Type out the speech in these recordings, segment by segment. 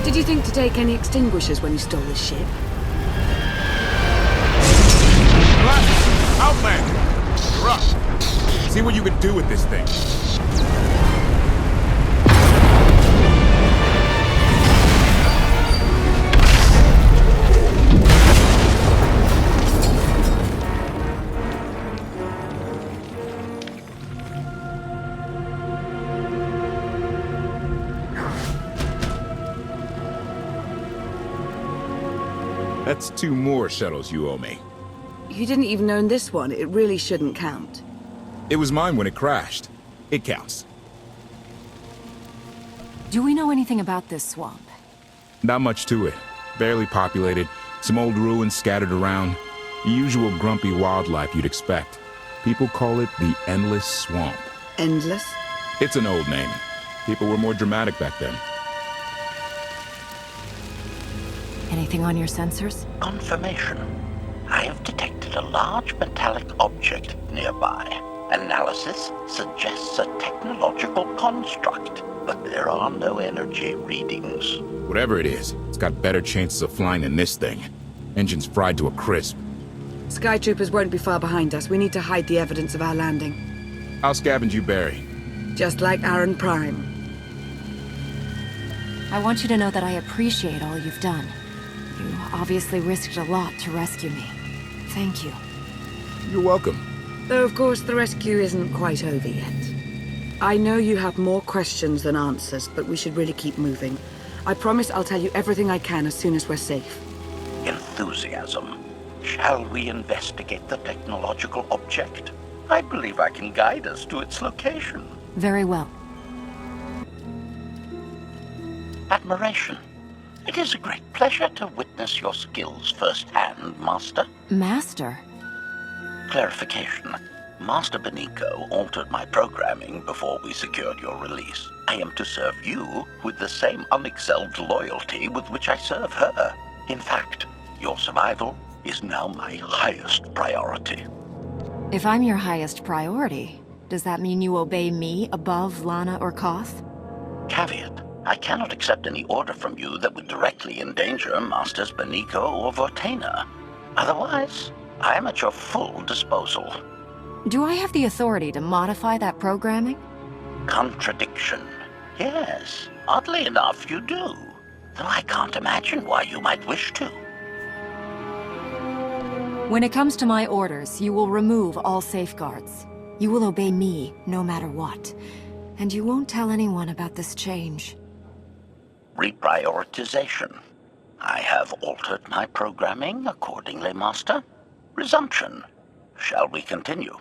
Did you think to take any extinguishers when you stole this ship? Outlander! You're up. See what you can do with this thing. That's 2 more shuttles you owe me. You didn't even own this one. It really shouldn't count. It was mine when it crashed. It counts. Do we know anything about this swamp? Not much to it. Barely populated, some old ruins scattered around. The usual grumpy wildlife you'd expect. People call it the Endless Swamp. Endless? It's an old name. People were more dramatic back then. Anything on your sensors? Confirmation. I have detected a large metallic object nearby. Analysis suggests a technological construct, but there are no energy readings. Whatever it is, it's got better chances of flying than this thing. Engine's fried to a crisp. Sky troopers won't be far behind us. We need to hide the evidence of our landing. I'll scavenge you, Barry. Just like Aaron Prime. I want you to know that I appreciate all you've done. You obviously risked a lot to rescue me. Thank you. You're welcome. Though, of course, the rescue isn't quite over yet. I know you have more questions than answers, but we should really keep moving. I promise I'll tell you everything I can as soon as we're safe. Enthusiasm. Shall we investigate the technological object? I believe I can guide us to its location. Very well. Admiration. It is a great pleasure to witness your skills firsthand, Master. Master? Clarification. Master Benico altered my programming before we secured your release. I am to serve you with the same unexcelled loyalty with which I serve her. In fact, your survival is now my highest priority. If I'm your highest priority, does that mean you obey me above Lana or Koth? Caveat. I cannot accept any order from you that would directly endanger Masters Benico or Vortena. Otherwise, I am at your full disposal. Do I have the authority to modify that programming? Contradiction. Yes, oddly enough, you do. Though I can't imagine why you might wish to. When it comes to my orders, you will remove all safeguards. You will obey me, no matter what. And you won't tell anyone about this change. Reprioritization. I have altered my programming accordingly, Master. Resumption. Shall we continue?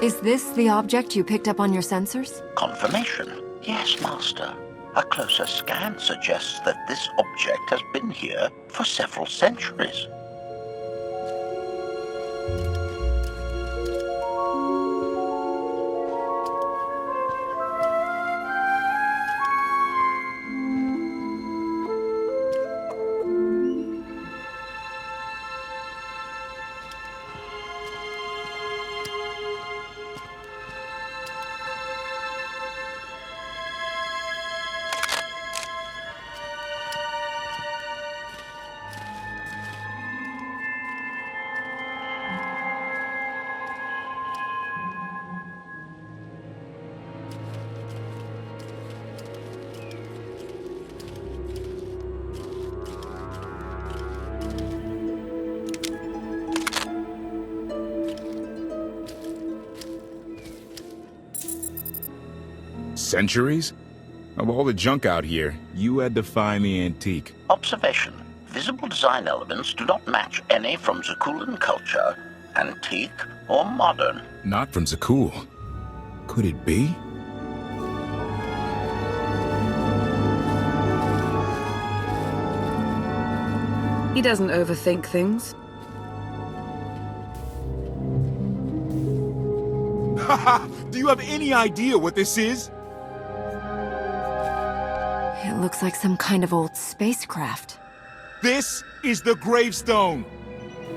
Is this the object you picked up on your sensors? Confirmation. Yes, Master. A closer scan suggests that this object has been here for several centuries. Centuries? Of all the junk out here, you had to find the antique. Observation. Visible design elements do not match any from Zakulan culture, antique or modern. Not from Zakul. Could it be? He doesn't overthink things. Haha! Do you have any idea what this is? It looks like some kind of old spacecraft. This is the Gravestone.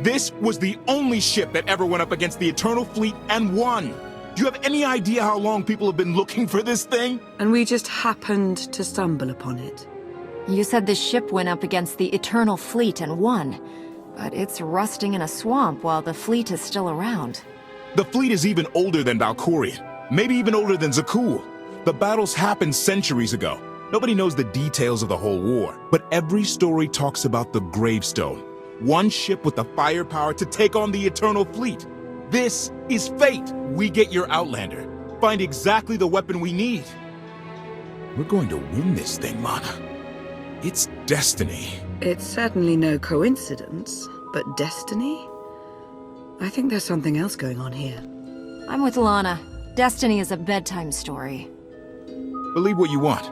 This was the only ship that ever went up against the Eternal Fleet and won. Do you have any idea how long people have been looking for this thing? And we just happened to stumble upon it. You said the ship went up against the Eternal Fleet and won. But it's rusting in a swamp while the fleet is still around. The fleet is even older than Valkorion. Maybe even older than Zakul. The battles happened centuries ago. Nobody knows the details of the whole war. But every story talks about the Gravestone. One ship with the firepower to take on the Eternal Fleet. This is fate. We get your Outlander. Find exactly the weapon we need. We're going to win this thing, Mana. It's destiny. It's certainly no coincidence, but destiny? I think there's something else going on here. I'm with Lana. Destiny is a bedtime story. Believe what you want.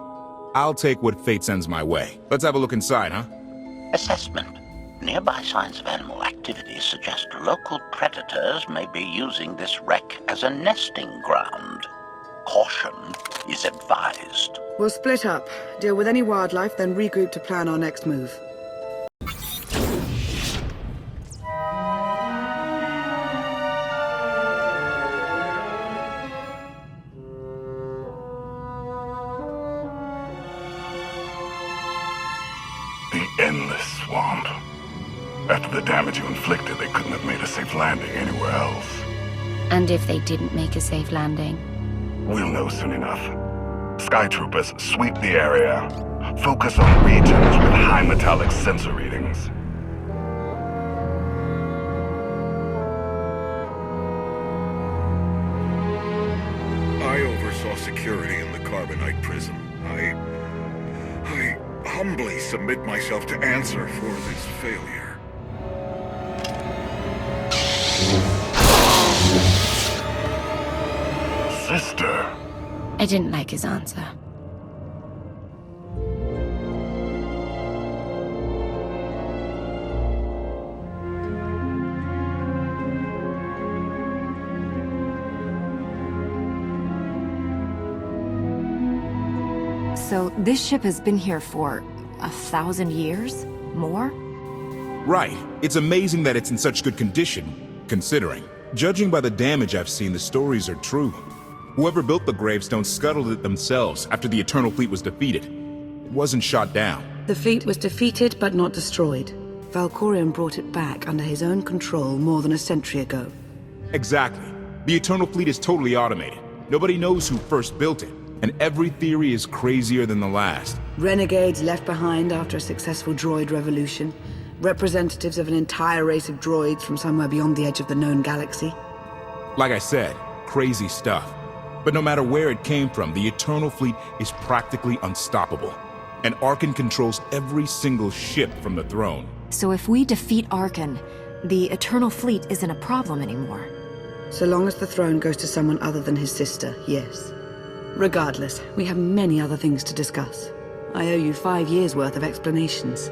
I'll take what fate sends my way. Let's have a look inside, huh? Assessment. Nearby signs of animal activity suggest local predators may be using this wreck as a nesting ground. Caution is advised. We'll split up, deal with any wildlife, then regroup to plan our next move. The endless swamp. After the damage you inflicted, they couldn't have made a safe landing anywhere else. And if they didn't make a safe landing? We'll know soon enough. Sky Troopers, sweep the area. Focus on regions with high metallic sensor readings. I oversaw security in the Carbonite prison. I humbly submit myself to answer for this failure. Sister. I didn't like his answer. So this ship has been here for 1,000 years? More? Right. It's amazing that it's in such good condition, considering. Judging by the damage I've seen, the stories are true. Whoever built the Gravestone scuttled it themselves after the Eternal Fleet was defeated. It wasn't shot down. The fleet was defeated but not destroyed. Valkorion brought it back under his own control more than a century ago. Exactly. The Eternal Fleet is totally automated. Nobody knows who first built it, and every theory is crazier than the last. Renegades left behind after a successful droid revolution. Representatives of an entire race of droids from somewhere beyond the edge of the known galaxy. Like I said, crazy stuff. But no matter where it came from, the Eternal Fleet is practically unstoppable. And Arkan controls every single ship from the throne. So if we defeat Arkan, the Eternal Fleet isn't a problem anymore. So long as the throne goes to someone other than his sister, yes. Regardless, we have many other things to discuss. I owe you 5 years' worth of explanations.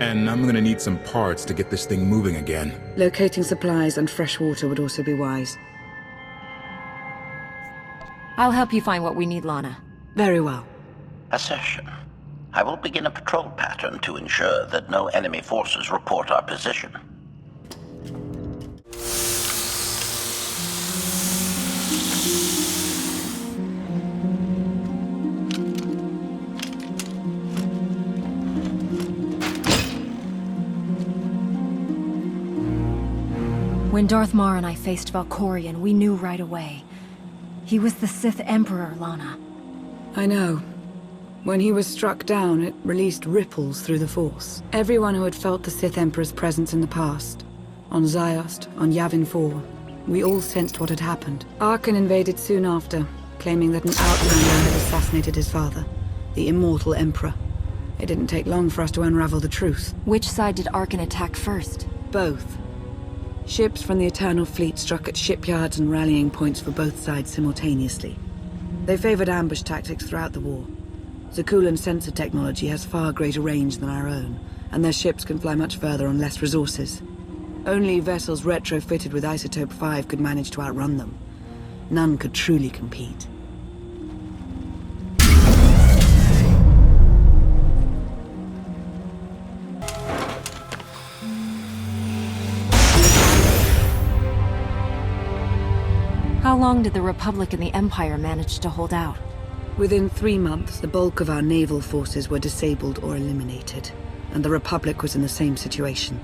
And I'm gonna need some parts to get this thing moving again. Locating supplies and fresh water would also be wise. I'll help you find what we need, Lana. Very well. Assertion. I will begin a patrol pattern to ensure that no enemy forces report our position. When Darth Mar and I faced Valkorion, we knew right away. He was the Sith Emperor, Lana. I know. When he was struck down, it released ripples through the Force. Everyone who had felt the Sith Emperor's presence in the past, on Ziost, on Yavin 4, we all sensed what had happened. Arkan invaded soon after, claiming that an Outlander had assassinated his father, the immortal Emperor. It didn't take long for us to unravel the truth. Which side did Arkan attack first? Both. Ships from the Eternal Fleet struck at shipyards and rallying points for both sides simultaneously. They favored ambush tactics throughout the war. Zakulan's sensor technology has far greater range than our own, and their ships can fly much further on less resources. Only vessels retrofitted with Isotope 5 could manage to outrun them. None could truly compete. How How long did the Republic and the Empire manage to hold out? Within 3 months, the bulk of our naval forces were disabled or eliminated, and the Republic was in the same situation.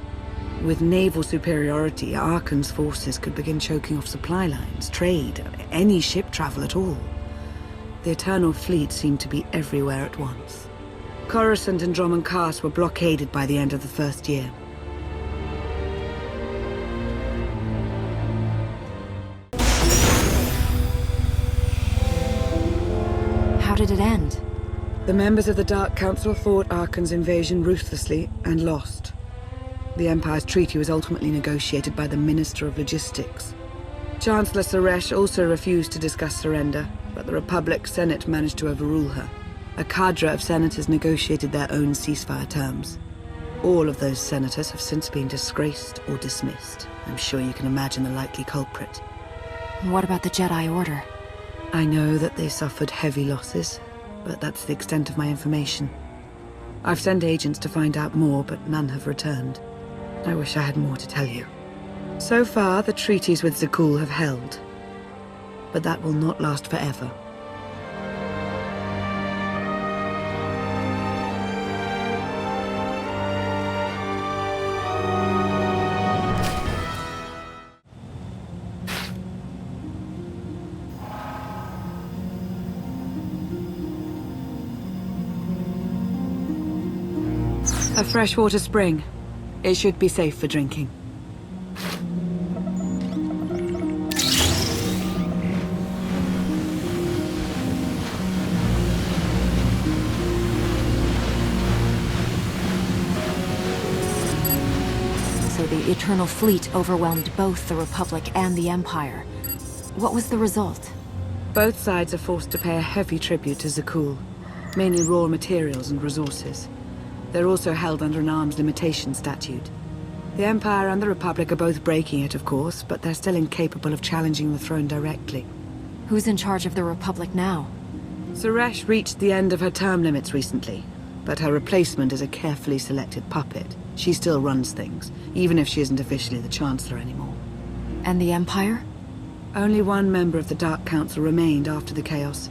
With naval superiority, Arkan's forces could begin choking off supply lines, trade, any ship travel at all. The Eternal Fleet seemed to be everywhere at once. Coruscant and Dromund Kaas were blockaded by the end of the first year. How did it end? The members of the Dark Council fought Arkan's invasion ruthlessly and lost. The Empire's treaty was ultimately negotiated by the Minister of Logistics. Chancellor Suresh also refused to discuss surrender, but the Republic's Senate managed to overrule her. A cadre of senators negotiated their own ceasefire terms. All of those senators have since been disgraced or dismissed. I'm sure you can imagine the likely culprit. What about the Jedi Order? I know that they suffered heavy losses, but that's the extent of my information. I've sent agents to find out more, but none have returned. I wish I had more to tell you. So far, the treaties with Zakul have held, but that will not last forever. A freshwater spring. It should be safe for drinking. So the Eternal Fleet overwhelmed both the Republic and the Empire. What was the result? Both sides are forced to pay a heavy tribute to Zakul, mainly raw materials and resources. They're also held under an arms limitation statute. The Empire and the Republic are both breaking it, of course, but they're still incapable of challenging the throne directly. Who's in charge of the Republic now? Suresh reached the end of her term limits recently, but her replacement is a carefully selected puppet. She still runs things, even if she isn't officially the Chancellor anymore. And the Empire? Only one member of the Dark Council remained after the chaos.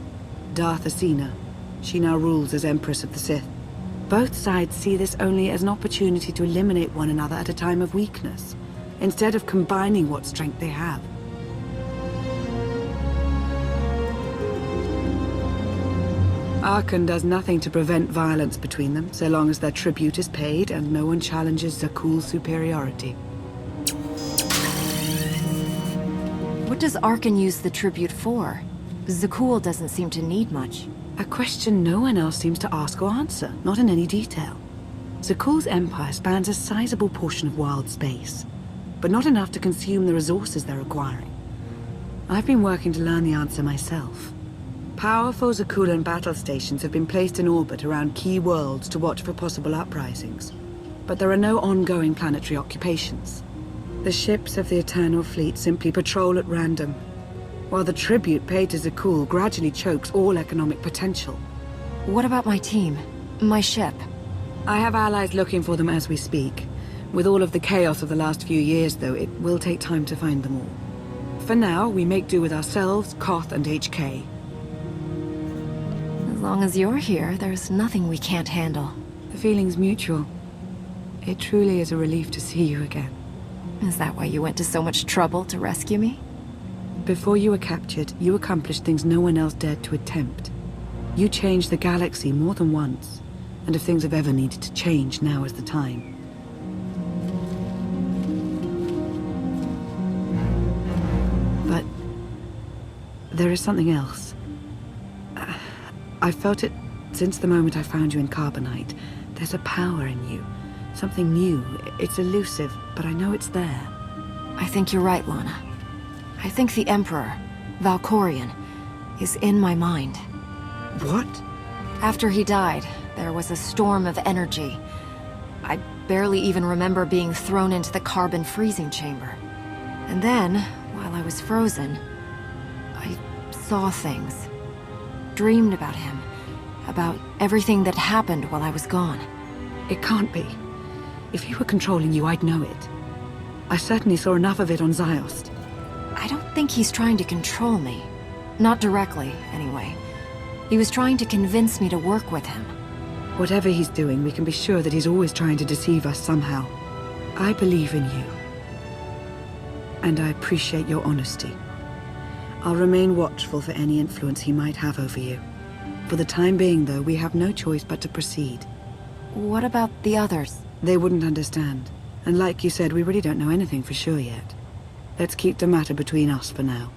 Darth Asina. She now rules as Empress of the Sith. Both sides see this only as an opportunity to eliminate one another at a time of weakness, instead of combining what strength they have. Arkan does nothing to prevent violence between them, so long as their tribute is paid and no one challenges Zakul's superiority. What does Arkan use the tribute for? Zakul doesn't seem to need much. A question no one else seems to ask or answer, not in any detail. Zakul's empire spans a sizable portion of wild space, but not enough to consume the resources they're acquiring. I've been working to learn the answer myself. Powerful Zakulan battle stations have been placed in orbit around key worlds to watch for possible uprisings, but there are no ongoing planetary occupations. The ships of the Eternal Fleet simply patrol at random, while the tribute paid to Zakul gradually chokes all economic potential. What about my team? My ship? I have allies looking for them as we speak. With all of the chaos of the last few years, though, it will take time to find them all. For now, we make do with ourselves, Koth, and HK. As long as you're here, there's nothing we can't handle. The feeling's mutual. It truly is a relief to see you again. Is that why you went to so much trouble to rescue me? Before you were captured, you accomplished things no one else dared to attempt. You changed the galaxy more than once, and if things have ever needed to change, now is the time. But there is something else. I've felt it since the moment I found you in Carbonite. There's a power in you, something new. It's elusive, but I know it's there. I think you're right, Lana. I think the Emperor, Valkorion, is in my mind. What? After he died, there was a storm of energy. I barely even remember being thrown into the carbon freezing chamber. And then, while I was frozen, I saw things. Dreamed about him. About everything that happened while I was gone. It can't be. If he were controlling you, I'd know it. I certainly saw enough of it on Ziost. I don't think he's trying to control me. Not directly, anyway. He was trying to convince me to work with him. Whatever he's doing, we can be sure that he's always trying to deceive us somehow. I believe in you. And I appreciate your honesty. I'll remain watchful for any influence he might have over you. For the time being, though, we have no choice but to proceed. What about the others? They wouldn't understand. And like you said, we really don't know anything for sure yet. Let's keep the matter between us for now.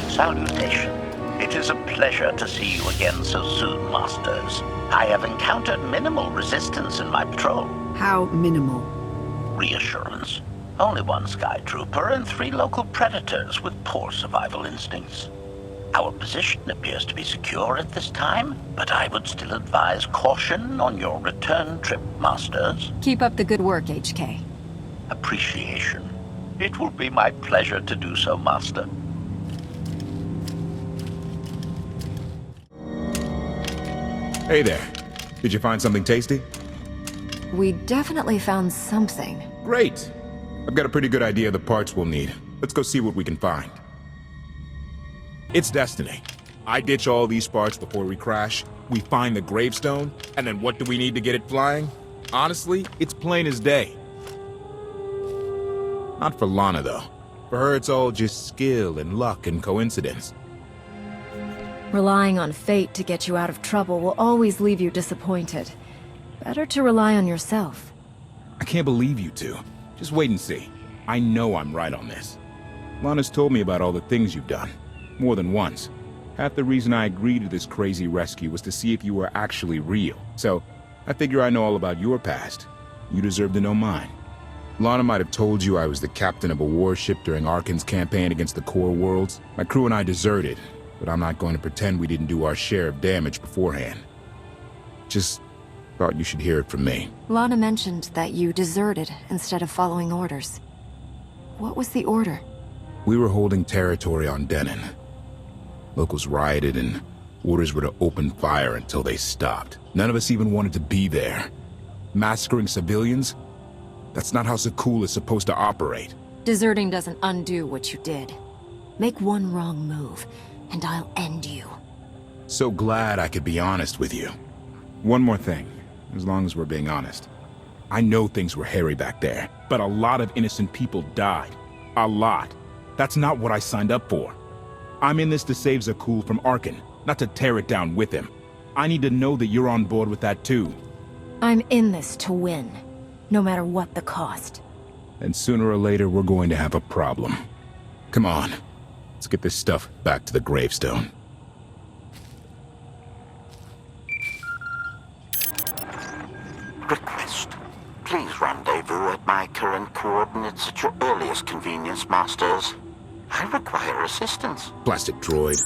Salutation. It is a pleasure to see you again so soon, Masters. I have encountered minimal resistance in my patrol. How minimal? Reassurance. Only one Sky Trooper and 3 local predators with poor survival instincts. Our position appears to be secure at this time, but I would still advise caution on your return trip, Masters. Keep up the good work, HK. Appreciation. It will be my pleasure to do so, Master. Hey there. Did you find something tasty? We definitely found something. Great. I've got a pretty good idea of the parts we'll need. Let's go see what we can find. It's destiny. I ditch all these parts before we crash, we find the Gravestone, and then what do we need to get it flying? Honestly, it's plain as day. Not for Lana, though. For her, it's all just skill and luck and coincidence. Relying on fate to get you out of trouble will always leave you disappointed. Better to rely on yourself. I can't believe you two. Just wait and see. I know I'm right on this. Lana's told me about all the things you've done. More than once. Half the reason I agreed to this crazy rescue was to see if you were actually real. So, I figure I know all about your past. You deserve to know mine. Lana might have told you I was the captain of a warship during Arkan's campaign against the Core Worlds. My crew and I deserted, but I'm not going to pretend we didn't do our share of damage beforehand. Just thought you should hear it from me. Lana mentioned that you deserted instead of following orders. What was the order? We were holding territory on Denon. Locals rioted and orders were to open fire until they stopped. None of us even wanted to be there. Massacring civilians? That's not how Zakul is supposed to operate. Deserting doesn't undo what you did. Make one wrong move, and I'll end you. So glad I could be honest with you. One more thing, as long as we're being honest. I know things were hairy back there, but a lot of innocent people died. A lot. That's not what I signed up for. I'm in this to save Zakul from Arkan, not to tear it down with him. I need to know that you're on board with that too. I'm in this to win, no matter what the cost. And sooner or later, we're going to have a problem. Come on, let's get this stuff back to the Gravestone. Request. Please rendezvous at my current coordinates at your earliest convenience, Masters. I require assistance. Plastic droid.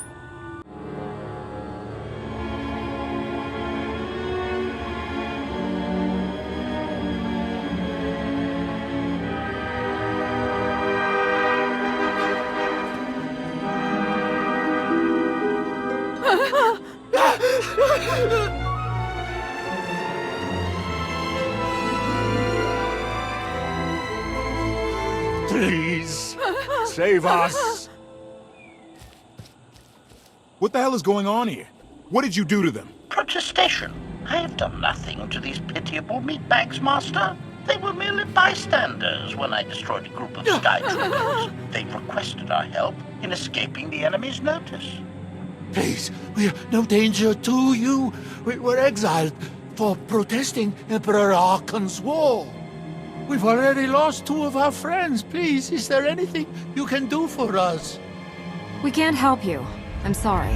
Please, save us. What the hell is going on here? What did you do to them? Protestation. I have done nothing to these pitiable meatbags, Master. They were merely bystanders when I destroyed a group of Sky Troopers. They requested our help in escaping the enemy's notice. Please, we're no danger to you. We were exiled for protesting Emperor Arkan's war. We've already lost 2 of our friends. Please, is there anything you can do for us? We can't help you. I'm sorry.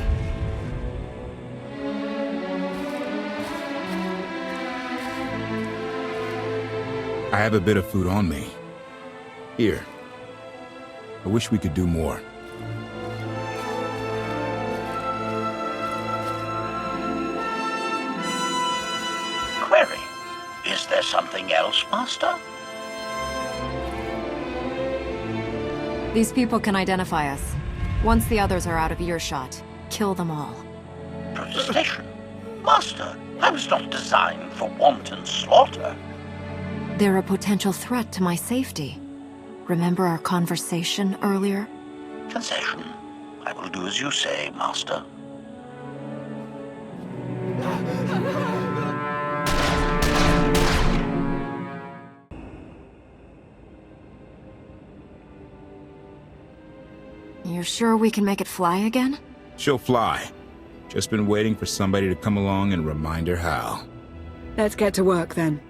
I have a bit of food on me. Here. I wish we could do more. Query. Is there something else, Master? These people can identify us. Once the others are out of earshot, kill them all. Protestation? Master, I was not designed for wanton slaughter. They're a potential threat to my safety. Remember our conversation earlier? Concession. I will do as you say, Master. You're sure we can make it fly again? She'll fly. Just been waiting for somebody to come along and remind her how. Let's get to work then.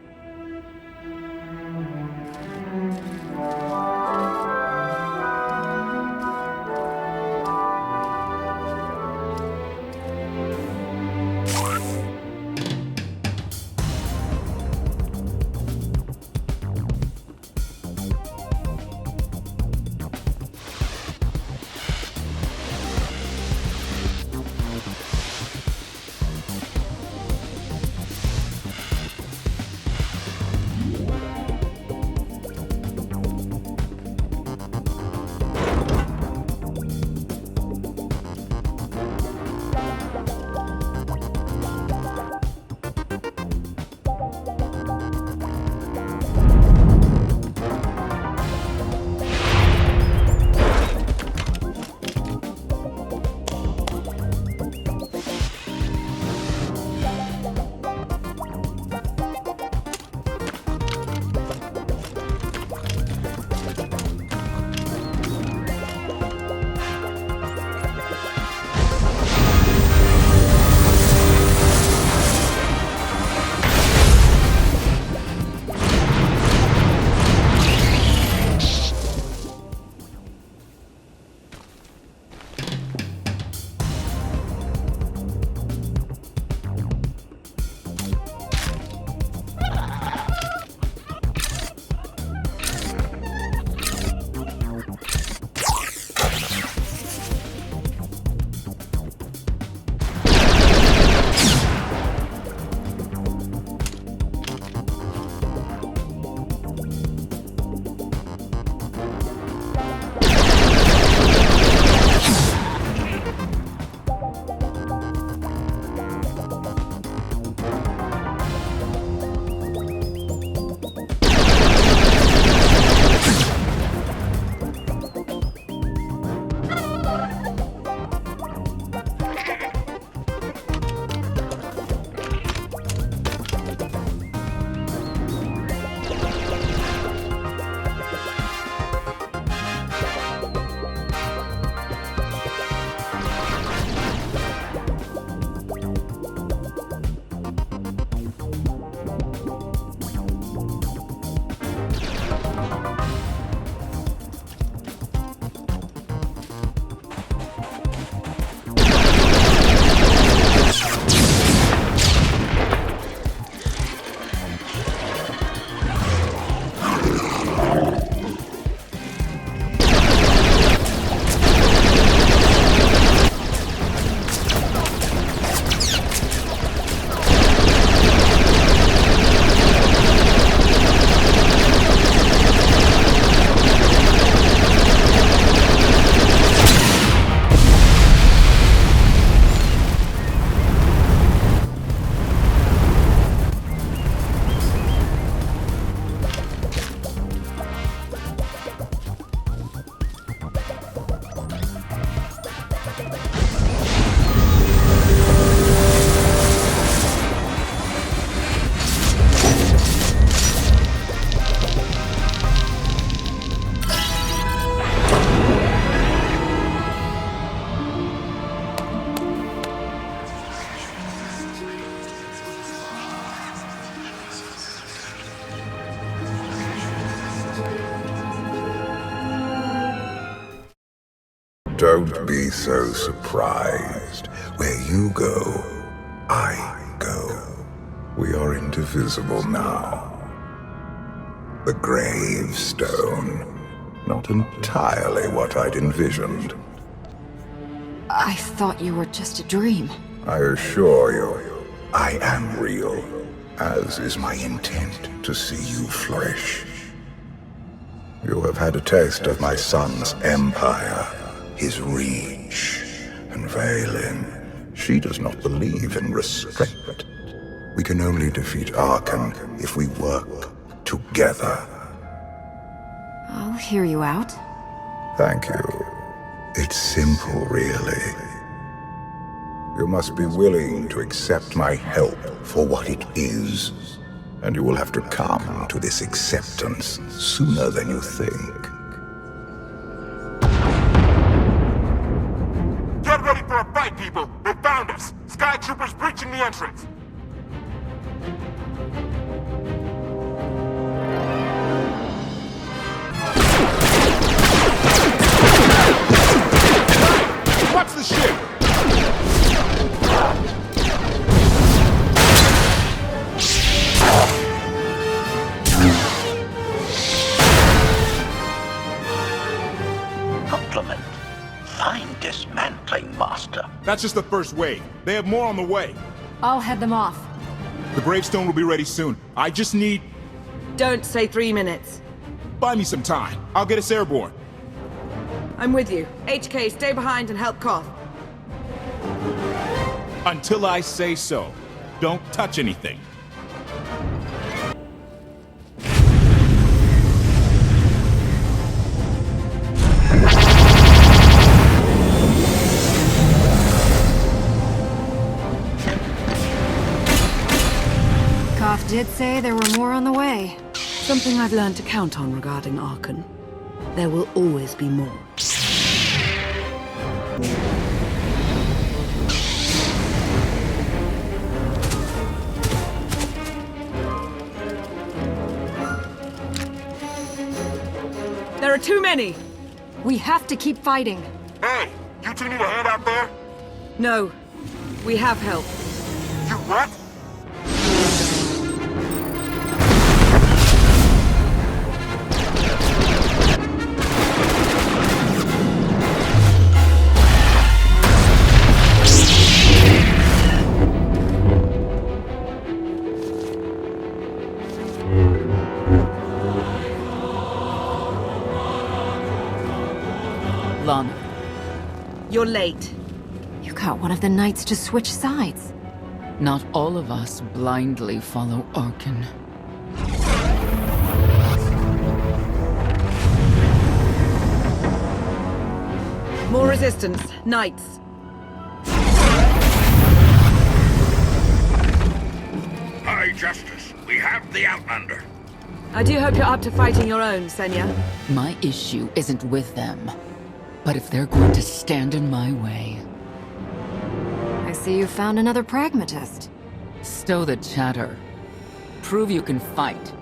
Don't be so surprised. Where you go, I go. We are indivisible now. The Gravestone. Not entirely what I'd envisioned. I thought you were just a dream. I assure you, I am real, as is my intent to see you flourish. You have had a taste of my son's empire. his reach. And Vaylin, she does not believe in restraint. We can only defeat Arkan if we work together. I'll hear you out. Thank you. It's simple, really. You must be willing to accept my help for what it is. And you will have to come to this acceptance sooner than you think. Get ready for a fight, people! They found us! Sky Troopers breaching the entrance! Watch the ship! Compliment. Fine dismantling, Master. That's just the first wave. They have more on the way. I'll head them off. The Gravestone will be ready soon. I just need... Don't say 3 minutes. Buy me some time. I'll get us airborne. I'm with you. HK, stay behind and help Koth. Until I say so. Don't touch anything. Koth did say there were more on the way. Something I've learned to count on regarding Arkan. There will always be more. There are too many! We have to keep fighting. Hey! You two need a hand out there? No. We have help. You what? Lana. You're late. You got one of the knights to switch sides. Not all of us blindly follow Arkan. More resistance. Knights. High Justice, we have the Outlander. I do hope you're up to fighting your own, Senya. My issue isn't with them. But if they're going to stand in my way... I see you found another pragmatist. Stow the chatter. Prove you can fight.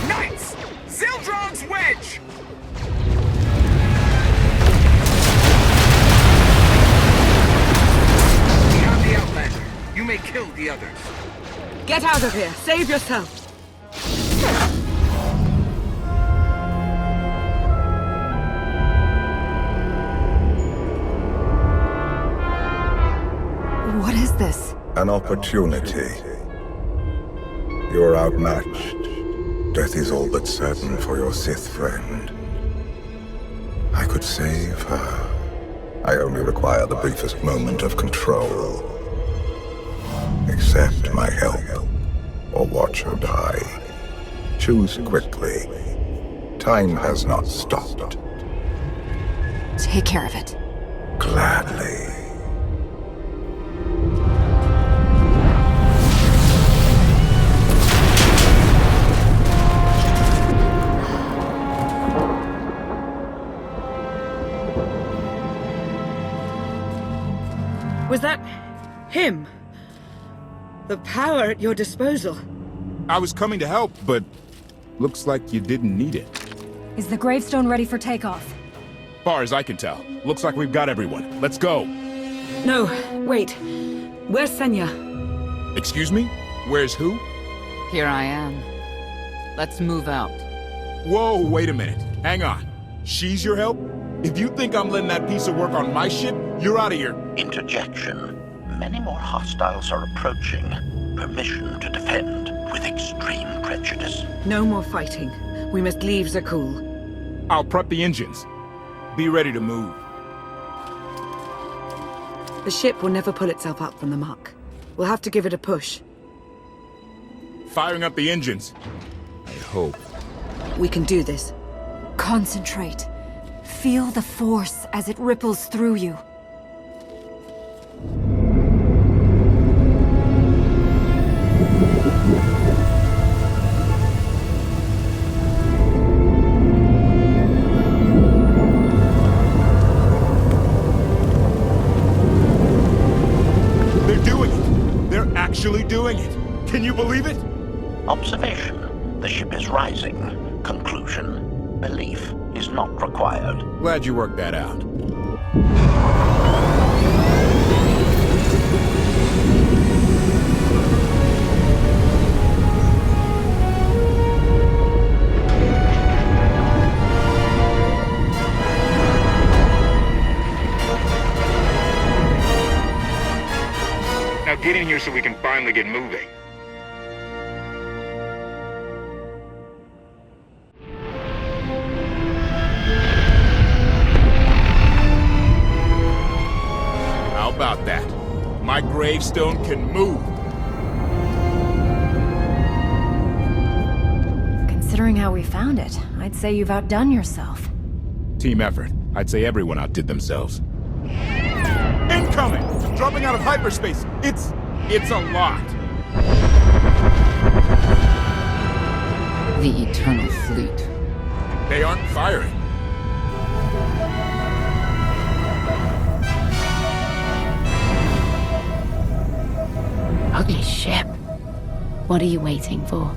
Knights! Zildron's wedge! We have the Outlander. You may kill the others. Get out of here. Save yourself. What is this? An opportunity. You're outmatched. Death is all but certain for your Sith friend. I could save her. I only require the briefest moment of control. Accept my help, or watch her die. Choose quickly. Time has not stopped. Take care of it. Gladly. Was that him? The power at your disposal. I was coming to help, but looks like you didn't need it. Is the Gravestone ready for takeoff? Far as I can tell, looks like we've got everyone. Let's go. No, wait. Where's Senya? Excuse me? Where's who? Here I am. Let's move out. Whoa, wait a minute. Hang on. She's your help? If you think I'm letting that piece of work on my ship, you're out of here. Interjection. Many more hostiles are approaching. Permission to defend with extreme prejudice. No more fighting. We must leave Zakul. I'll prep the engines. Be ready to move. The ship will never pull itself up from the muck. We'll have to give it a push. Firing up the engines. I hope. We can do this. Concentrate. Feel the force as it ripples through you. They're doing it. They're actually doing it. Can you believe it? Observation. The ship is rising. Conclusion. Belief is not required. Glad you worked that out. Now get in here so we can finally get moving. How about that? My gravestone can move. Considering how we found it, I'd say you've outdone yourself. Team effort. I'd say everyone outdid themselves. Incoming! Dropping out of hyperspace. It's a lot. The Eternal Fleet. They aren't firing. Ugly ship. What are you waiting for?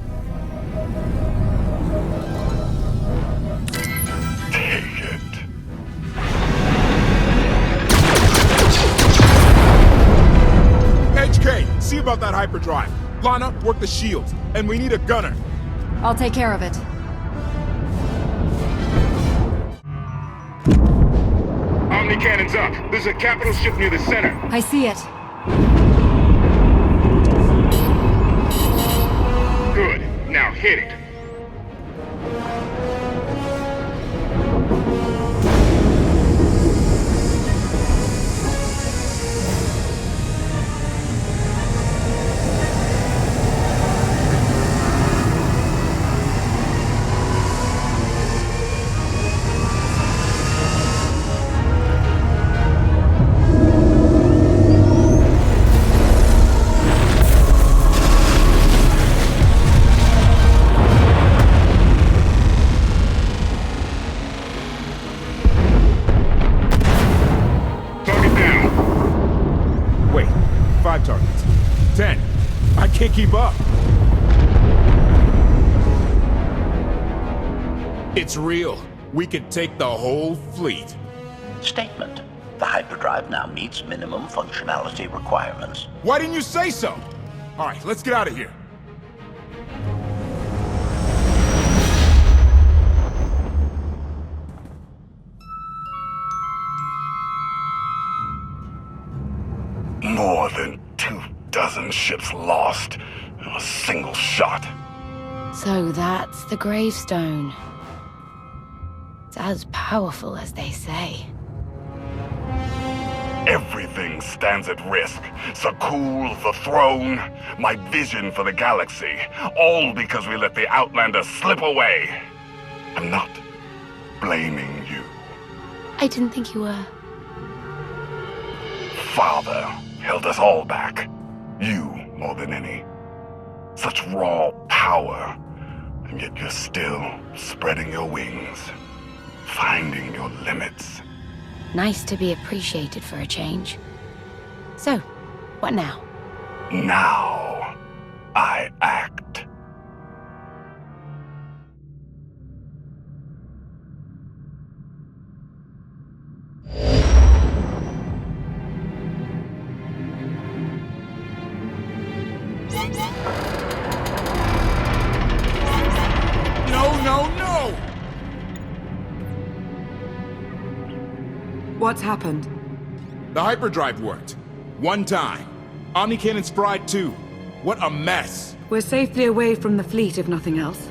Take it. HK, see about that hyperdrive. Lana, work the shields. And we need a gunner. I'll take care of it. Omni cannons up. There's a capital ship near the center. I see it. Good. Now hit it. Wait, 5 targets. 10. I can't keep up. It's real. We could take the whole fleet. Statement. The hyperdrive now meets minimum functionality requirements. Why didn't you say so? All right, let's get out of here. More than 24 ships lost in a single shot. So that's the Gravestone. It's as powerful as they say. Everything stands at risk. Zakul, the throne, my vision for the galaxy. All because we let the Outlanders slip away. I'm not blaming you. I didn't think you were. Father held us all back. You more than any. Such raw power, and yet you're still spreading your wings, finding your limits. Nice to be appreciated for a change. So, what now? Now, I act. No! What's happened? The hyperdrive worked. One time. Omnicannon's fried too. What a mess. We're safely away from the fleet, if nothing else.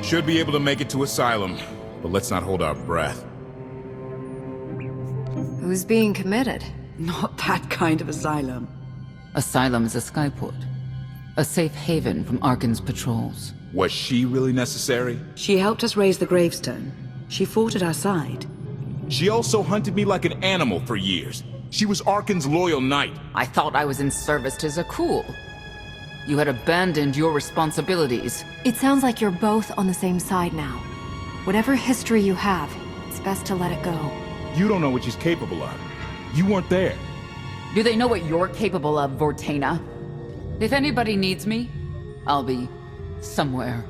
Should be able to make it to Asylum, but let's not hold our breath. Who's being committed? Not that kind of asylum. Asylum is a skyport. A safe haven from Arkan's patrols. Was she really necessary? She helped us raise the Gravestone. She fought at our side. She also hunted me like an animal for years. She was Arkan's loyal knight. I thought I was in service to Zakul. You had abandoned your responsibilities. It sounds like you're both on the same side now. Whatever history you have, it's best to let it go. You don't know what she's capable of. You weren't there. Do they know what you're capable of, Vortena? If anybody needs me, I'll be somewhere.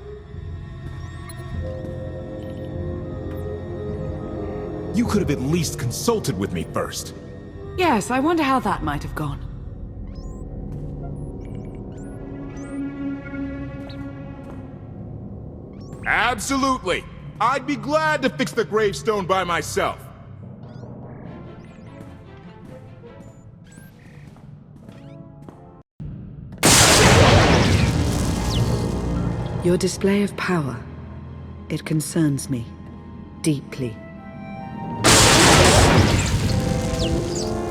You could have at least consulted with me first. Yes, I wonder how that might have gone. Absolutely. I'd be glad to fix the Gravestone by myself. Your display of power, it concerns me deeply.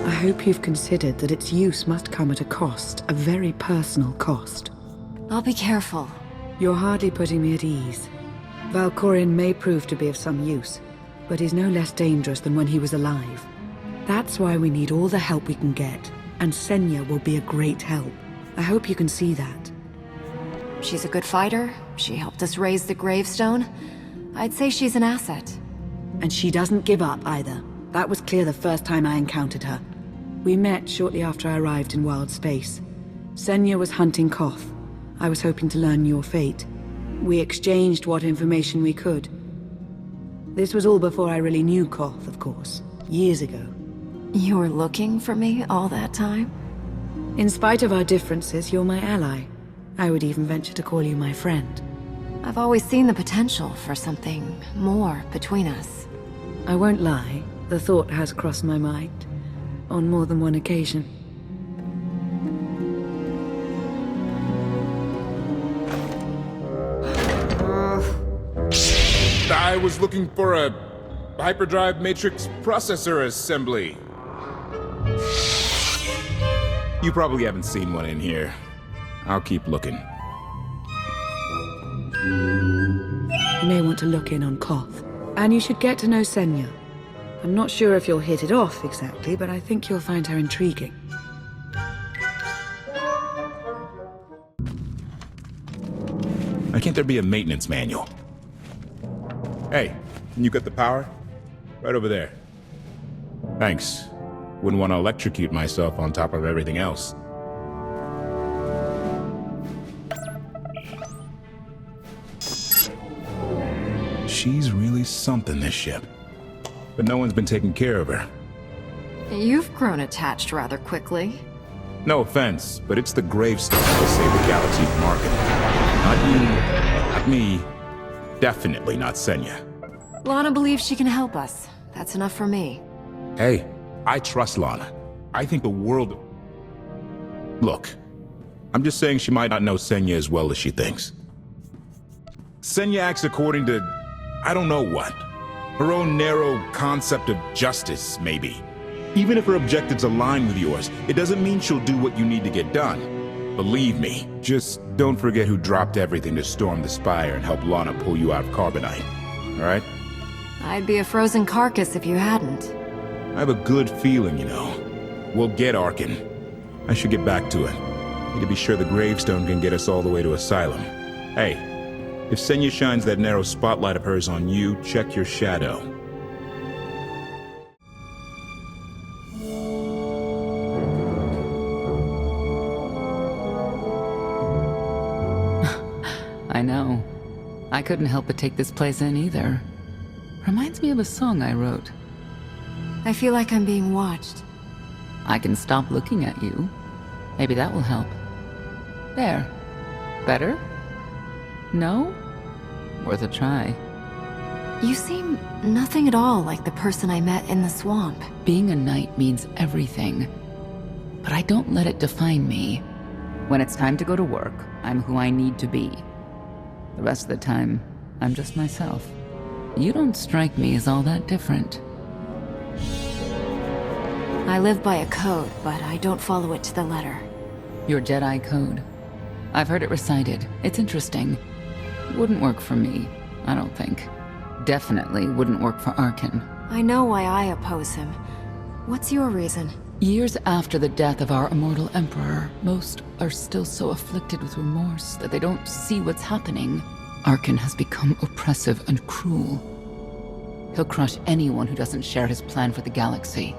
I hope you've considered that its use must come at a cost, a very personal cost. I'll be careful. You're hardly putting me at ease. Valkorion may prove to be of some use, but he's no less dangerous than when he was alive. That's why we need all the help we can get, and Senya will be a great help. I hope you can see that. She's a good fighter. She helped us raise the Gravestone. I'd say she's an asset. And she doesn't give up either. That was clear the first time I encountered her. We met shortly after I arrived in wild space. Senya was hunting Koth. I was hoping to learn your fate. We exchanged what information we could. This was all before I really knew Koth, of course. Years ago. You were looking for me all that time? In spite of our differences, you're my ally. I would even venture to call you my friend. I've always seen the potential for something more between us. I won't lie, the thought has crossed my mind. On more than one occasion. I was looking for a hyperdrive matrix processor assembly. You probably haven't seen one in here. I'll keep looking. You may want to look in on Koth. And you should get to know Senya. I'm not sure if you'll hit it off exactly, but I think you'll find her intriguing. Why can't there be a maintenance manual? Hey, you got the power? Right over there. Thanks. Wouldn't want to electrocute myself on top of everything else. She's really something, this ship. But no one's been taking care of her. You've grown attached rather quickly. No offense, but it's the Gravestone that will save the galaxy from Arkan. Not you, not me, definitely not Senya. Lana believes she can help us. That's enough for me. Hey, I trust Lana. I think the world... Look, I'm just saying she might not know Senya as well as she thinks. Senya acts according to... I don't know what. Her own narrow concept of justice, maybe. Even if her objectives align with yours, it doesn't mean she'll do what you need to get done. Believe me, just don't forget who dropped everything to storm the Spire and help Lana pull you out of Carbonite. Alright? I'd be a frozen carcass if you hadn't. I have a good feeling, you know. We'll get Arkan. I should get back to it. Need to be sure the Gravestone can get us all the way to Asylum. Hey, if Senya shines that narrow spotlight of hers on you, check your shadow. I know. I couldn't help but take this place in either. Reminds me of a song I wrote. I feel like I'm being watched. I can stop looking at you. Maybe that will help. There. Better? No? Worth a try. You seem nothing at all like the person I met in the swamp. Being a knight means everything, but I don't let it define me. When it's time to go to work, I'm who I need to be. The rest of the time, I'm just myself. You don't strike me as all that different. I live by a code, but I don't follow it to the letter. Your Jedi code. I've heard it recited. It's interesting. Wouldn't work for me, I don't think. Definitely wouldn't work for Arkin. I know why I oppose him. What's your reason? Years after the death of our immortal emperor, most are still so afflicted with remorse that they don't see what's happening. Arkin has become oppressive and cruel. He'll crush anyone who doesn't share his plan for the galaxy.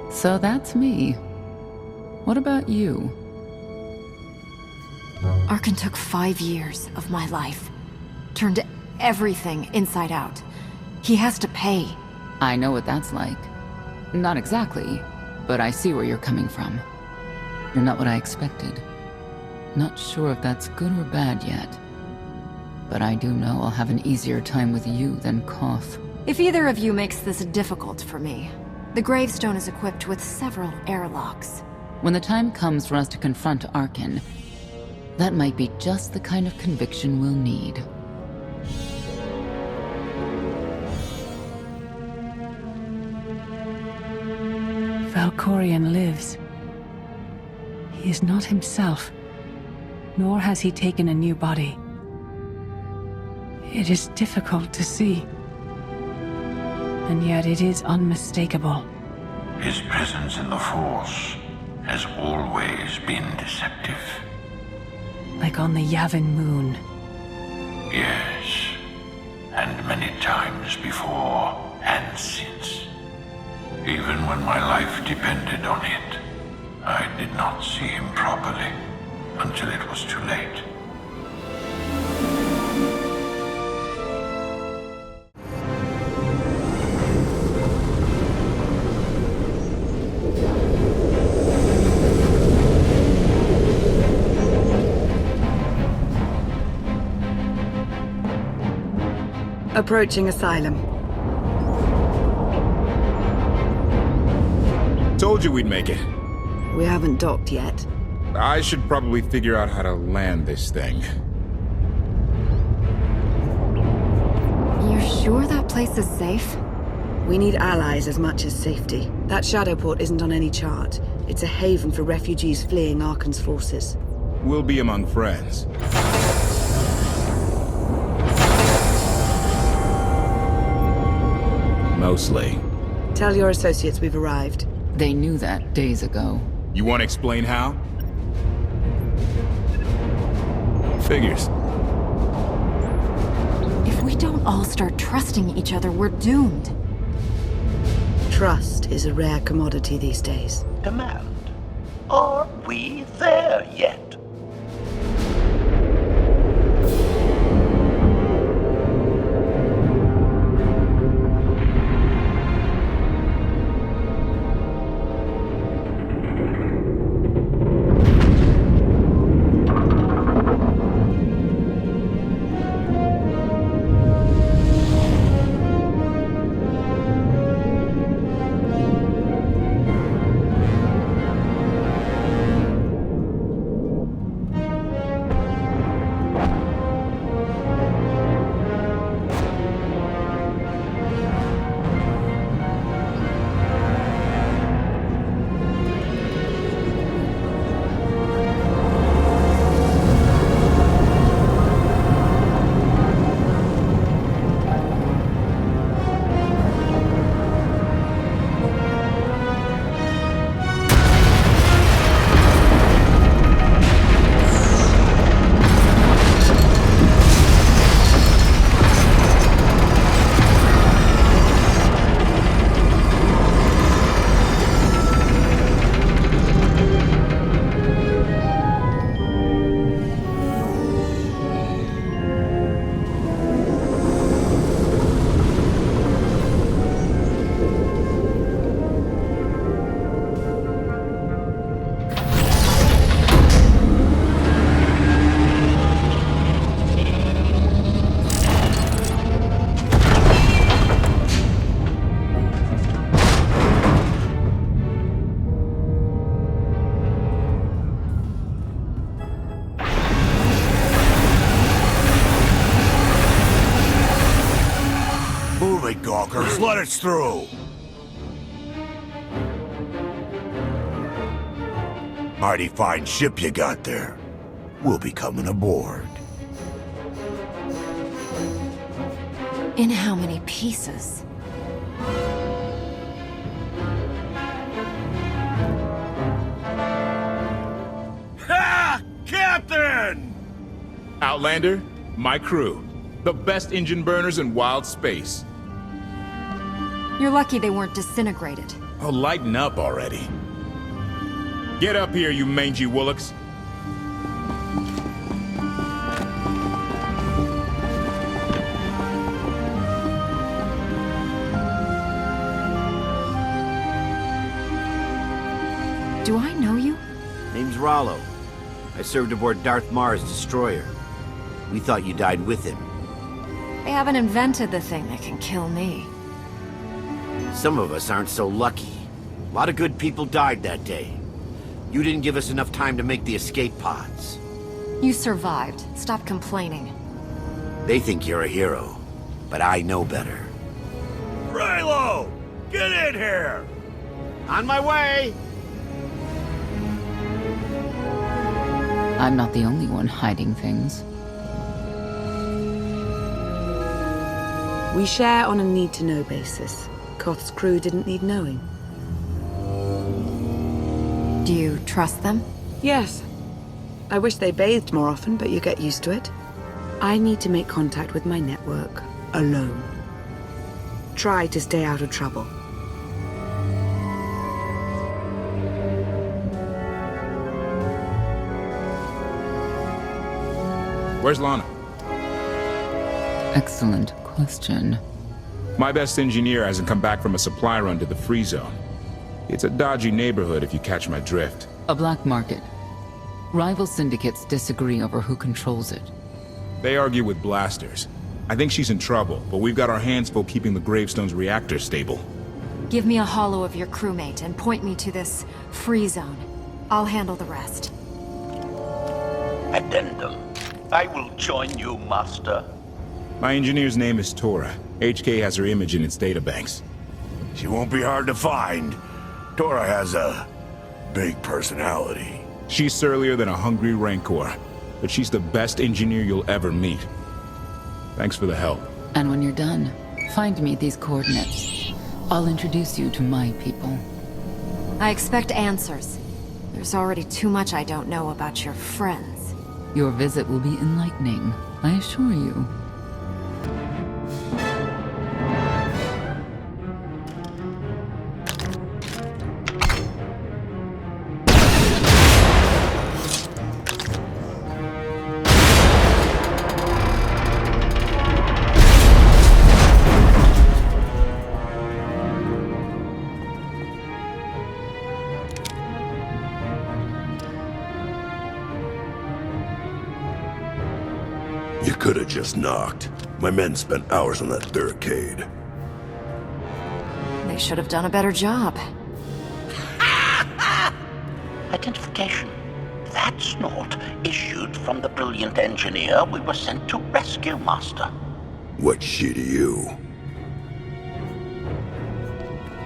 So that's me. What about you? Arkin took 5 years of my life. Turned everything inside out. He has to pay. I know what that's like. Not exactly, but I see where you're coming from. You're not what I expected. Not sure if that's good or bad yet. But I do know I'll have an easier time with you than Koth. If either of you makes this difficult for me, the Gravestone is equipped with several airlocks. When the time comes for us to confront Arkin, that might be just the kind of conviction we'll need. Valkorion lives. He is not himself, nor has he taken a new body. It is difficult to see, and yet it is unmistakable. His presence in the Force has always been deceptive. Like on the Yavin moon. Yes, and many times before and since. Even when my life depended on it, I did not see him properly until it was too late. Approaching Asylum. Told you we'd make it. We haven't docked yet. I should probably figure out how to land this thing. You're sure that place is safe? We need allies as much as safety. That Shadowport isn't on any chart. It's a haven for refugees fleeing Arkan's forces. We'll be among friends. Mostly. Tell your associates we've arrived. They knew that days ago. You want to explain how? Figures. If we don't all start trusting each other, we're doomed. Trust is a rare commodity these days. Demand. Are we there yet? Let us through! Mighty fine ship you got there. We'll be coming aboard. In how many pieces? Ha! Captain! Outlander, my crew. The best engine burners in wild space. You're lucky they weren't disintegrated. Oh, lighten up already. Get up here, you mangy woolocks. Do I know you? Name's Rollo. I served aboard Darth Marr's destroyer. We thought you died with him. They haven't invented the thing that can kill me. Some of us aren't so lucky. A lot of good people died that day. You didn't give us enough time to make the escape pods. You survived. Stop complaining. They think you're a hero, but I know better. Raylo! Get in here! On my way! I'm not the only one hiding things. We share on a need-to-know basis. Koth's crew didn't need knowing. Do you trust them? Yes. I wish they bathed more often, but you get used to it. I need to make contact with my network, alone. Try to stay out of trouble. Where's Lana? Excellent question. My best engineer hasn't come back from a supply run to the free zone. It's a dodgy neighborhood if you catch my drift. A black market. Rival syndicates disagree over who controls it. They argue with blasters. I think she's in trouble, but we've got our hands full keeping the Gravestone's reactor stable. Give me a holo of your crewmate and point me to this free zone. I'll handle the rest. Addendum. I will join you, Master. My engineer's name is Tora. HK has her image in its databanks. She won't be hard to find. Tora has a big personality. She's surlier than a hungry rancor, but she's the best engineer you'll ever meet. Thanks for the help. And when you're done, find me these coordinates. I'll introduce you to my people. I expect answers. There's already too much I don't know about your friends. Your visit will be enlightening, I assure you. You could have just knocked. My men spent hours on that barricade. They should have done a better job. Identification. That's not issued from the brilliant engineer we were sent to rescue, Master. What's she to you?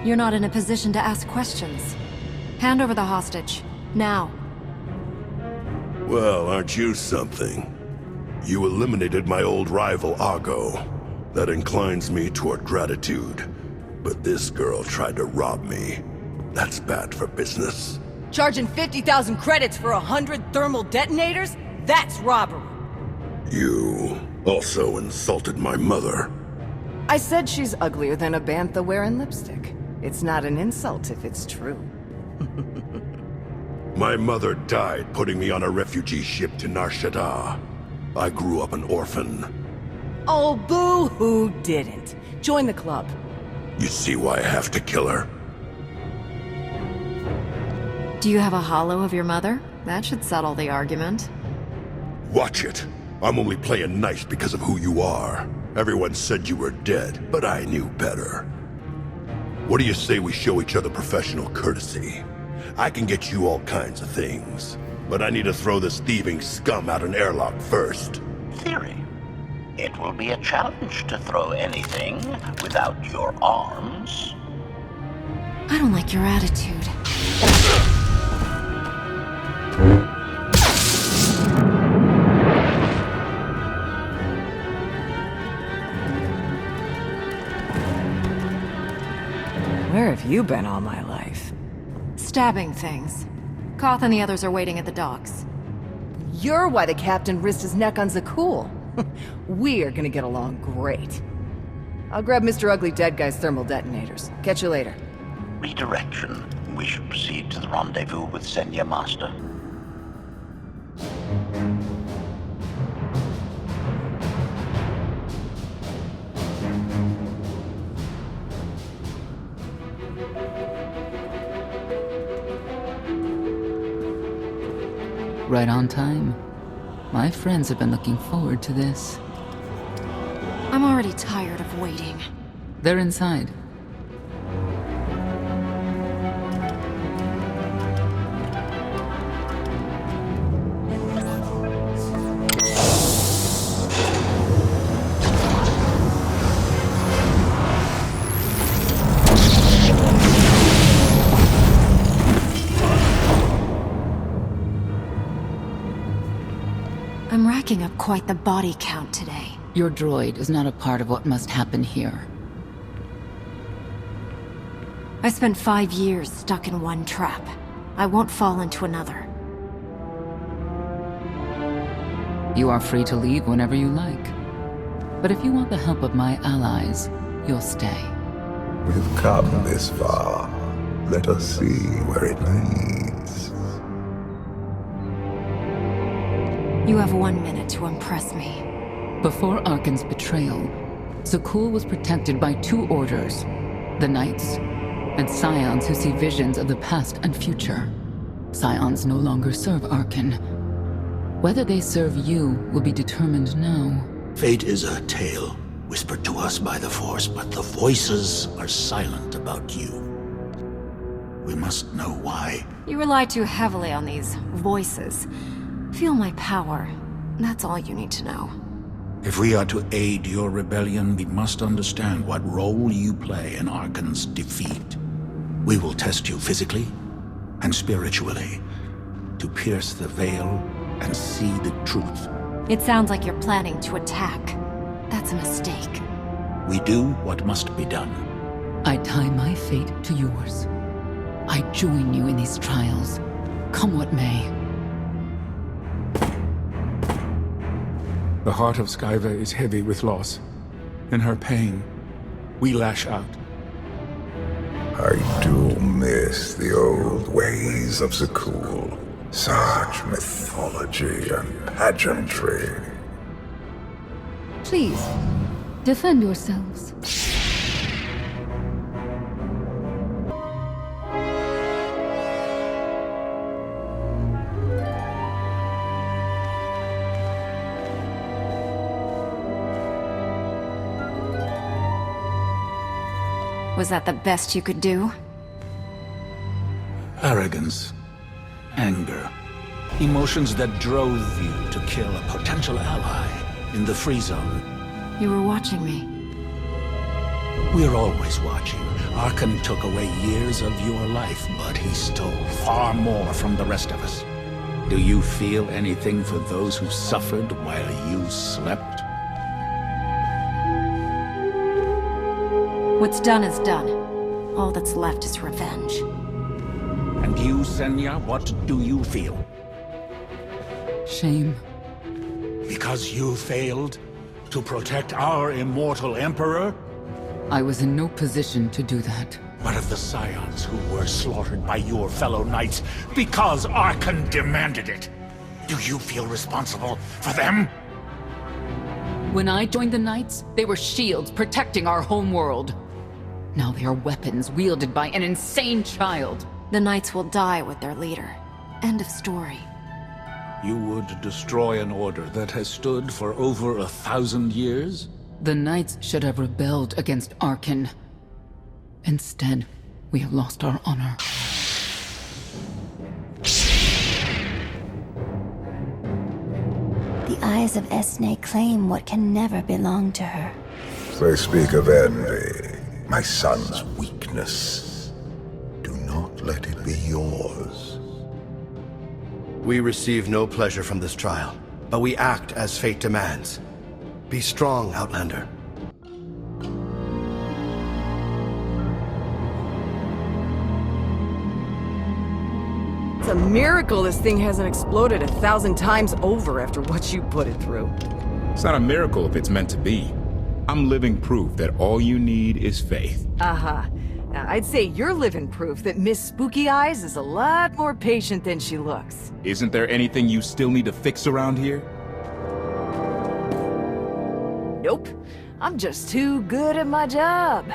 You're not in a position to ask questions. Hand over the hostage. Now. Well, aren't you something? You eliminated my old rival, Argo. That inclines me toward gratitude. But this girl tried to rob me. That's bad for business. Charging 50,000 credits for 100 thermal detonators? That's robbery. You also insulted my mother. I said she's uglier than a bantha wearing lipstick. It's not an insult if it's true. My mother died putting me on a refugee ship to Nar Shaddaa. I grew up an orphan. Oh, boo-hoo didn't. Join the club. You see why I have to kill her? Do you have a holo of your mother? That should settle the argument. Watch it. I'm only playing nice because of who you are. Everyone said you were dead, but I knew better. What do you say we show each other professional courtesy? I can get you all kinds of things, but I need to throw this thieving scum out an airlock first. Theory. It will be a challenge to throw anything without your arms. I don't like your attitude. Where have you been all my life? Stabbing things. Koth and the others are waiting at the docks. You're why the captain risked his neck on Zakul. We're gonna get along great. I'll grab Mr. Ugly Dead Guy's thermal detonators. Catch you later. Redirection. We should proceed to the rendezvous with Senya Master. Right on time. My friends have been looking forward to this. I'm already tired of waiting. They're inside. I'm racking up quite the body count today. Your droid is not a part of what must happen here. I spent 5 years stuck in one trap. I won't fall into another. You are free to leave whenever you like. But if you want the help of my allies, you'll stay. We've come this far. Let us see where it leads. You have 1 minute to impress me. Before Arkan's betrayal, Zakul was protected by 2 orders. The Knights, and Scions who see visions of the past and future. Scions no longer serve Arkan. Whether they serve you will be determined now. Fate is a tale whispered to us by the Force, but the voices are silent about you. We must know why. You rely too heavily on these voices. Feel my power. That's all you need to know. If we are to aid your rebellion, we must understand what role you play in Arkan's defeat. We will test you physically and spiritually to pierce the veil and see the truth. It sounds like you're planning to attack. That's a mistake. We do what must be done. I tie my fate to yours. I join you in these trials, come what may. The heart of Skyva is heavy with loss. In her pain, we lash out. I do miss the old ways of Zakul. Such mythology and pageantry. Please, defend yourselves. Was that the best you could do? Arrogance, anger, emotions that drove you to kill a potential ally in the free zone. You were watching me. We're always watching. Arkan took away years of your life, but he stole far more from the rest of us. Do you feel anything for those who suffered while you slept? What's done is done. All that's left is revenge. And you, Senya, what do you feel? Shame. Because you failed to protect our immortal Emperor? I was in no position to do that. What of the Scions who were slaughtered by your fellow Knights because Arkan demanded it? Do you feel responsible for them? When I joined the Knights, they were shields protecting our home world. Now they are weapons wielded by an insane child. The Knights will die with their leader. End of story. You would destroy an order that has stood for over 1,000 years? The Knights should have rebelled against Arkan. Instead, we have lost our honor. The eyes of Esne claim what can never belong to her. They speak of envy, my son's weakness. Do not let it be yours. We receive no pleasure from this trial, but we act as fate demands. Be strong, Outlander. It's a miracle this thing hasn't exploded 1,000 times over after what you put it through. It's not a miracle if it's meant to be. I'm living proof that all you need is faith. Now, I'd say you're living proof that Miss Spooky Eyes is a lot more patient than she looks. Isn't there anything you still need to fix around here? Nope. I'm just too good at my job.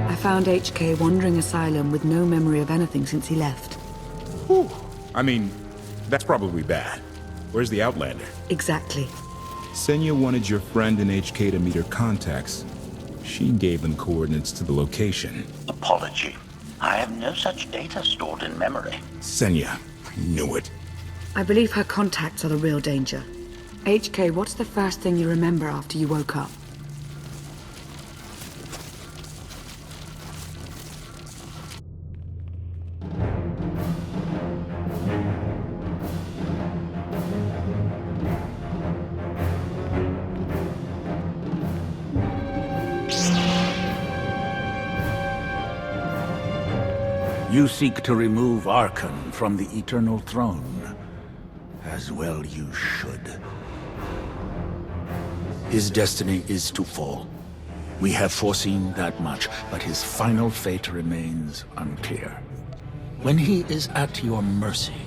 I found HK wandering Asylum with no memory of anything since he left. Whew. I mean, that's probably bad. Where's the Outlander? Exactly. Senya wanted your friend and HK to meet her contacts. She gave them coordinates to the location. Apology. I have no such data stored in memory. Senya, I knew it. I believe her contacts are the real danger. HK, what's the first thing you remember after you woke up? You seek to remove Archon from the Eternal Throne. As well you should. His destiny is to fall. We have foreseen that much, but his final fate remains unclear. When he is at your mercy,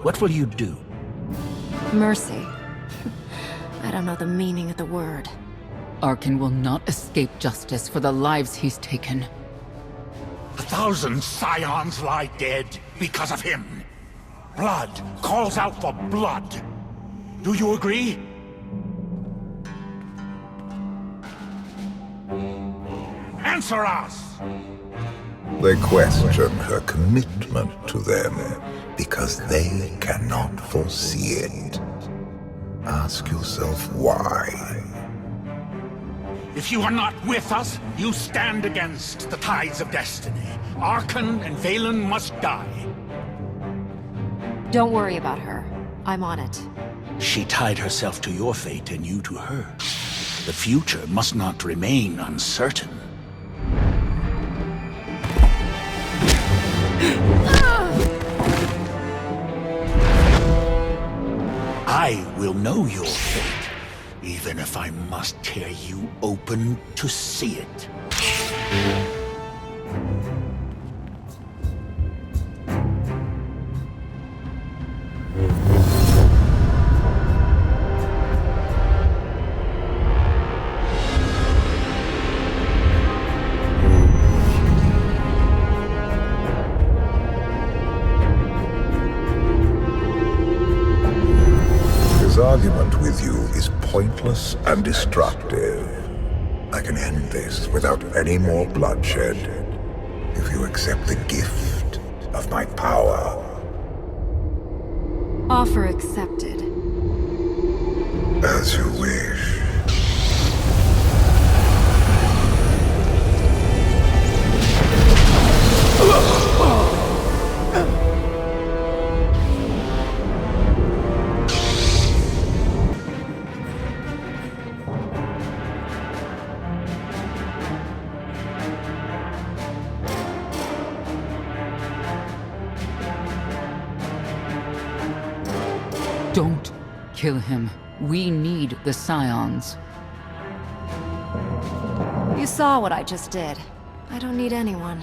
what will you do? Mercy? I don't know the meaning of the word. Archon will not escape justice for the lives he's taken. 1,000 scions lie dead because of him. Blood calls out for blood. Do you agree? Answer us! They question her commitment to them because they cannot foresee it. Ask yourself why. If you are not with us, you stand against the tides of destiny. Archon and Valen must die. Don't worry about her. I'm on it. She tied herself to your fate and you to her. The future must not remain uncertain. I will know your fate, even if I must tear you open to see it. His argument with you is pointless and destructive. I can end this without any more bloodshed if you accept the gift of my power. Offer accepted. As you wish. Don't kill him. We need the Scions. You saw what I just did. I don't need anyone.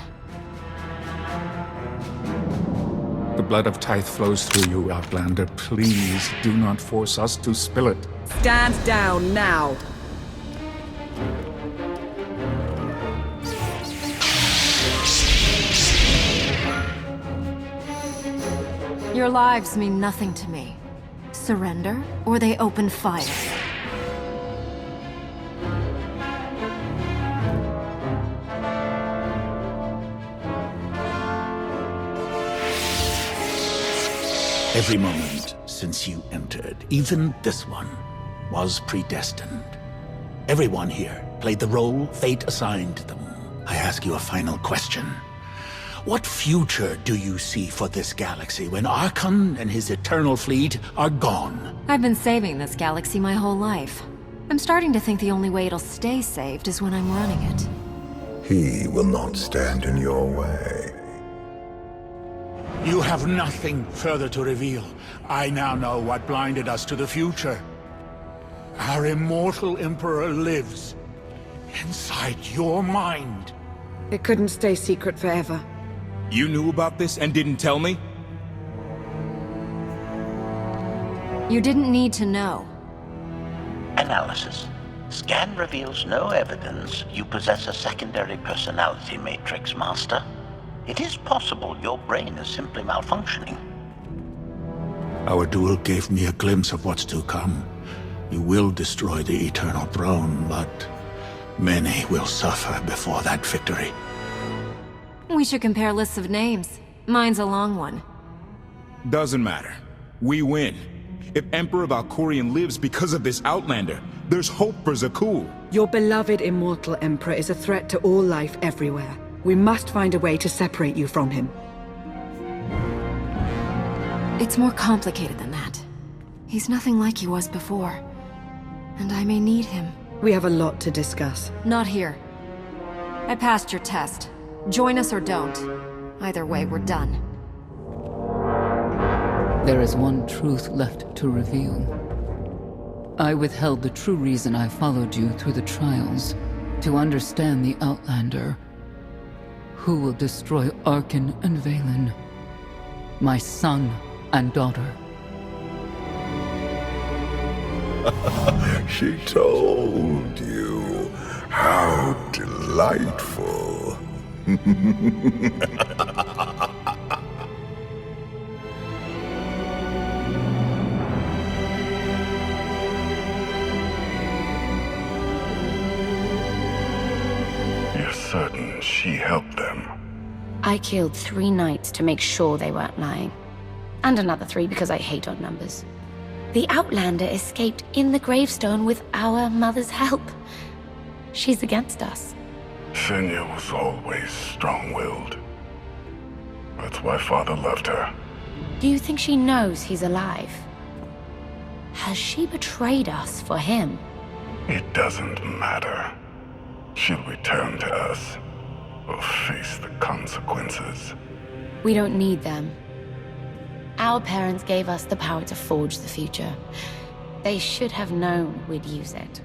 The blood of Tithe flows through you, Outlander. Please do not force us to spill it. Stand down now. Your lives mean nothing to me. Surrender, or they open fire. Every moment since you entered, even this one, was predestined. Everyone here played the role fate assigned them. I ask you a final question. What future do you see for this galaxy when Archon and his eternal fleet are gone? I've been saving this galaxy my whole life. I'm starting to think the only way it'll stay saved is when I'm running it. He will not stand in your way. You have nothing further to reveal. I now know what blinded us to the future. Our immortal Emperor lives inside your mind. It couldn't stay secret forever. You knew about this and didn't tell me? You didn't need to know. Analysis. Scan reveals no evidence you possess a secondary personality matrix, Master. It is possible your brain is simply malfunctioning. Our duel gave me a glimpse of what's to come. You will destroy the Eternal Throne, but many will suffer before that victory. We should compare lists of names. Mine's a long one. Doesn't matter. We win. If Emperor Valkorion lives because of this Outlander, there's hope for Zakul. Your beloved immortal Emperor is a threat to all life everywhere. We must find a way to separate you from him. It's more complicated than that. He's nothing like he was before. And I may need him. We have a lot to discuss. Not here. I passed your test. Join us or don't. Either way, we're done. There is one truth left to reveal. I withheld the true reason I followed you through the trials. To understand the Outlander. Who will destroy Arkin and Valen. My son and daughter. She told you. How delightful. You're certain she helped them? I killed 3 knights to make sure they weren't lying. And another 3 because I hate odd numbers. The Outlander escaped in the Gravestone with our mother's help. She's against us. Senya was always strong-willed. That's why Father loved her. Do you think she knows he's alive? Has she betrayed us for him? It doesn't matter. She'll return to us, or face the consequences. We don't need them. Our parents gave us the power to forge the future. They should have known we'd use it.